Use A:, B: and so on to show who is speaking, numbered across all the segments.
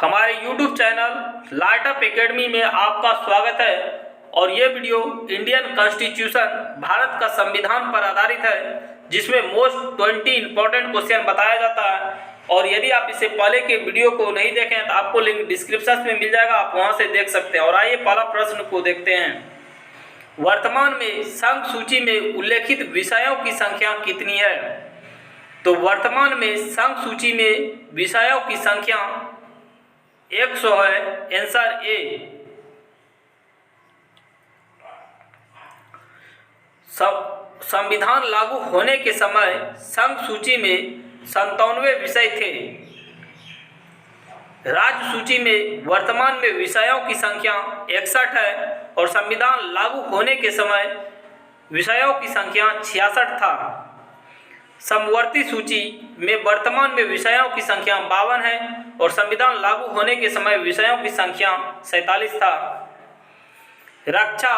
A: हमारे YouTube channel light-up academy में आपका स्वागत है और ये वीडियो इंडियन कॉन्स्टिट्यूशन भारत का संविधान पर आधारित है, जिसमें मोस्ट 20 इंपॉर्टेंट क्वेश्चन बताया जाता है। और यदि आप इससे पहले के वीडियो को नहीं देखें तो आपको लिंक डिस्क्रिप्शन में मिल जाएगा, आप वहां से देख सकते हैं। और आइए पहला प्रश्न को देखते हैं। वर्तमान में संघ सूची में उल्लेखित विषयों की संख्या कितनी है? तो वर्तमान में संघ सूची में विषयों की संख्या 100 है। Answer A. संविधान लागू होने के समय संघ सूची में 97 विषय थे। राज्य सूची में वर्तमान में विषयों की संख्या 61 है और संविधान लागू होने के समय विषयों की संख्या 66 था। समवर्ती सूची में वर्तमान में विषयों की संख्या 52 है और संविधान लागू होने के समय विषयों की संख्या 47 था। रक्षा,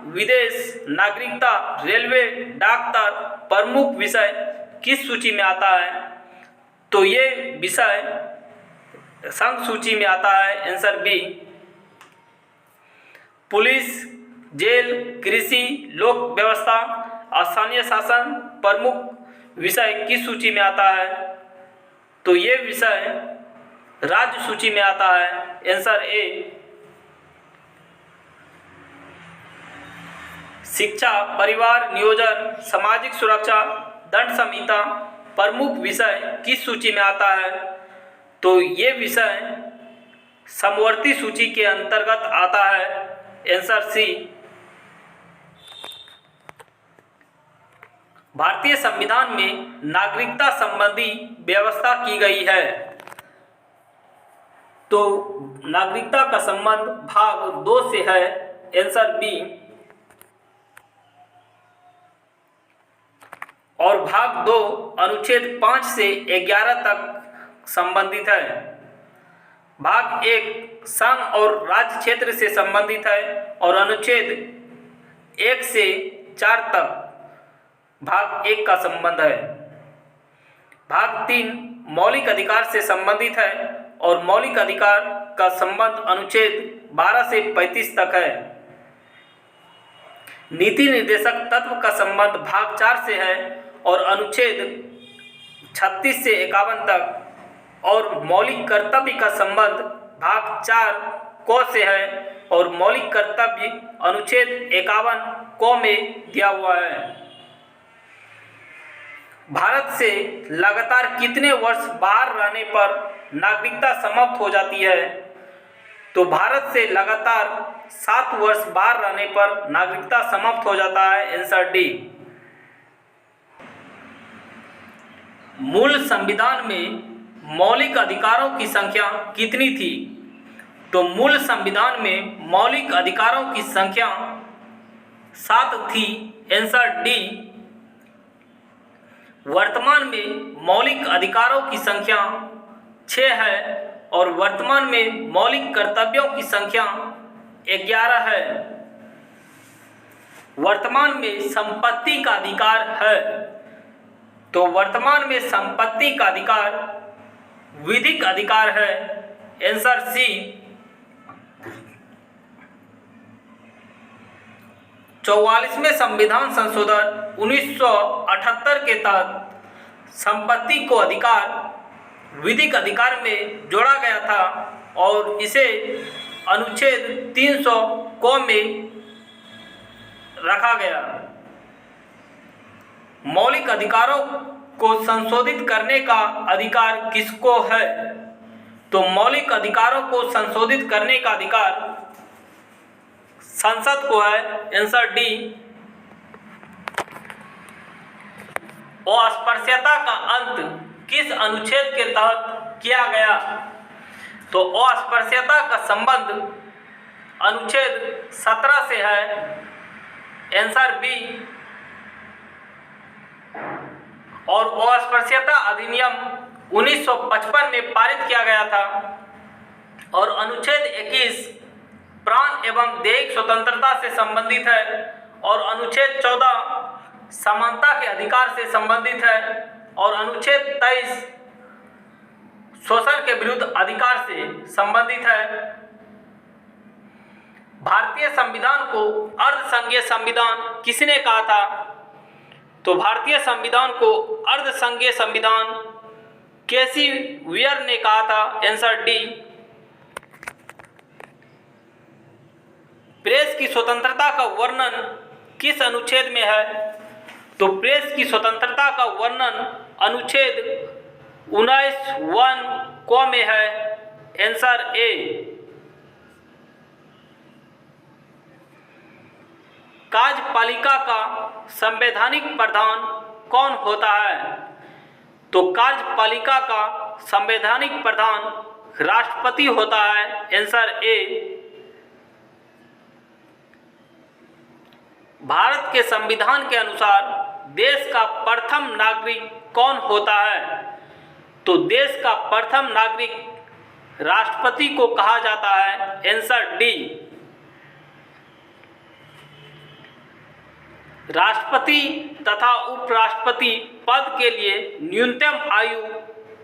A: विदेश, नागरिकता, रेलवे, डाकघर प्रमुख विषय किस सूची में आता है? तो ये विषय संघ सूची में आता है। Answer B. पुलिस, जेल, कृषि, लोक व्यवस्था, स्थानीय शासन प्रमुख विषय किस सूची में आता है? तो ये विषय राज्य सूची में आता है। Answer A. शिक्षा, परिवार नियोजन, सामाजिक सुरक्षा, दंड संहिता प्रमुख विषय किस सूची में आता है? तो ये विषय समवर्ती सूची के अंतर्गत आता है। Answer C. भारतीय संविधान में नागरिकता संबंधी व्यवस्था की गई है। तो नागरिकता का संबंध भाग 2 से है। Answer B. और भाग 2 अनुच्छेद 5 से 11 तक संबंधित है। भाग 1 संघ और राज्य क्षेत्र से संबंधित है और अनुच्छेद 1 से 4 तक भाग 1 का संबंध है। भाग 3 मौलिक अधिकार से संबंधित है और मौलिक अधिकार का संबंध अनुच्छेद 12 से 35 तक है। नीति निर्देशक तत्व का संबंध भाग 4 से है और अनुच्छेद 36 से 51 तक। और मौलिक कर्तव्य का संबंध भाग 4 क से है और मौलिक कर्तव्य अनुच्छेद 51 क में दिया हुआ है। भारत से लगातार कितने वर्ष बाहर रहने पर नागरिकता समाप्त हो जाती है? तो भारत से लगातार 7 वर्ष बाहर रहने पर नागरिकता समाप्त हो जाता है। Answer D. मूल संविधान में मौलिक अधिकारों की संख्या कितनी थी? तो मूल संविधान में मौलिक अधिकारों की संख्या 7 थी। Answer D. वर्तमान में मौलिक अधिकारों की संख्या 6 है और वर्तमान में मौलिक कर्तव्यों की संख्या 11 है। वर्तमान में संपत्ति का अधिकार है। तो वर्तमान में संपत्ति का अधिकार विधिक अधिकार है। आंसर सी। 44वें संविधान संशोधन 1978 के तहत संपत्ति को अधिकार विधिक अधिकार में जोड़ा गया था और इसे अनुच्छेद 300 क में रखा गया। मौलिक अधिकारों को संशोधित करने का अधिकार किसको है? तो मौलिक अधिकारों को संशोधित करने का अधिकार संसद को है। Answer D. अस्पृश्यता का अंत किस अनुच्छेद के तहत किया गया? तो अस्पृश्यता का संबंध अनुच्छेद 17 से है। Answer B. और अस्पृश्यता अधिनियम 1955 में पारित किया गया था और अनुच्छेद 21 प्राण एवं दैहिक स्वतंत्रता से संबंधित है और अनुच्छेद 14 समानता के अधिकार से संबंधित है और अनुच्छेद 23 शोषण के विरुद्ध अधिकार से संबंधित है। भारतीय संविधान को अर्धसंघीय संविधान किसने कहा था? तो भारतीय संविधान को अर्धसंघीय संविधान केसी वियर ने कहा था। Answer D. प्रेस की स्वतंत्रता का वर्णन किस अनुच्छेद में है? तो प्रेस की स्वतंत्रता का वर्णन अनुच्छेद 19(1) क में है। Answer A. कार्यपालिका का संवैधानिक प्रधान कौन होता है? तो कार्यपालिका का संवैधानिक प्रधान राष्ट्रपति होता है। Answer A. भारत के संविधान के अनुसार देश का प्रथम नागरिक कौन होता है? तो देश का प्रथम नागरिक राष्ट्रपति को कहा जाता है। Answer D. राष्ट्रपति तथा उपराष्ट्रपति पद के लिए न्यूनतम आयु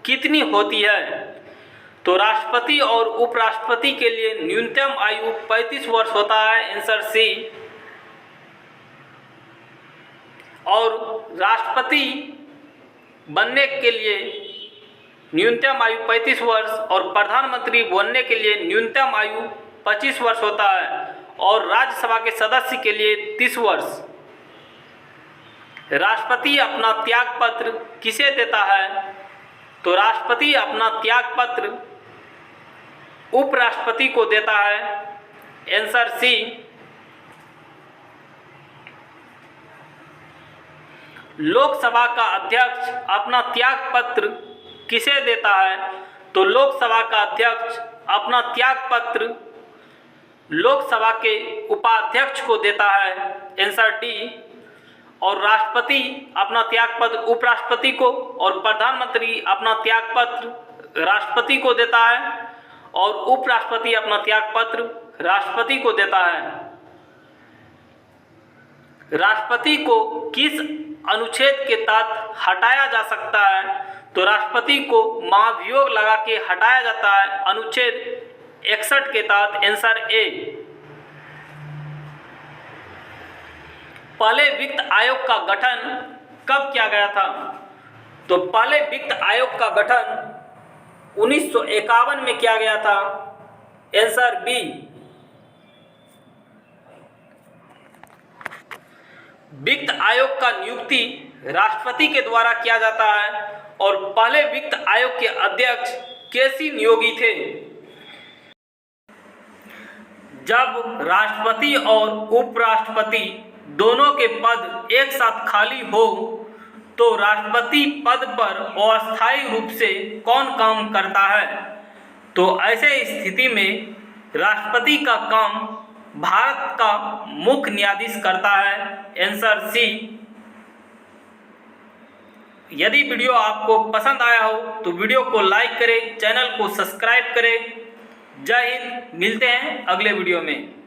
A: कितनी होती है? तो राष्ट्रपति और उपराष्ट्रपति के लिए न्यूनतम आयु 35 वर्ष होता है। Answer C. और राष्ट्रपति बनने के लिए न्यूनतम आयु 35 वर्ष और प्रधानमंत्री बनने के लिए न्यूनतम आयु 25 वर्ष होता है और राज्यसभा के सदस्य के लिए 30 वर्ष। राष्ट्रपति अपना त्यागपत्र किसे देता है? तो राष्ट्रपति अपना त्यागपत्र उपराष्ट्रपति को देता है। आंसर सी। लोकसभा का अध्यक्ष अपना त्यागपत्र किसे देता है? तो लोकसभा का अध्यक्ष अपना त्यागपत्र लोकसभा के उपाध्यक्ष को देता है। Answer D. और राष्ट्रपति अपना त्यागपत्र उपराष्ट्रपति को और प्रधानमंत्री अपना त्यागपत्र राष्ट्रपति को देता है और उपराष्ट्रपति अपना त्यागपत्र राष्ट्रपति को देता है। राष्ट्रपति को किस अनुच्छेद के तहत हटाया जा सकता है? तो राष्ट्रपति को महाभियोग लगा के हटाया जाता है अनुच्छेद 61 के तहत। Answer A. पहले वित्त आयोग का गठन कब किया गया था? तो पहले वित्त आयोग का गठन 1951 में किया गया था। Answer B. वित्त आयोग का नियुक्ति राष्ट्रपति के द्वारा किया जाता है और पहले वित्त आयोग के अध्यक्ष केसी नियोगी थे। जब राष्ट्रपति और उपराष्ट्रपति दोनों के पद एक साथ खाली हो तो राष्ट्रपति पद पर अस्थायी रूप से कौन काम करता है? तो ऐसे स्थिति में राष्ट्रपति का काम भारत का मुख्य न्यायाधीश करता है। Answer C. यदि वीडियो आपको पसंद आया हो तो वीडियो को लाइक करें, चैनल को सब्सक्राइब करें। जय हिंद। मिलते हैं अगले वीडियो में।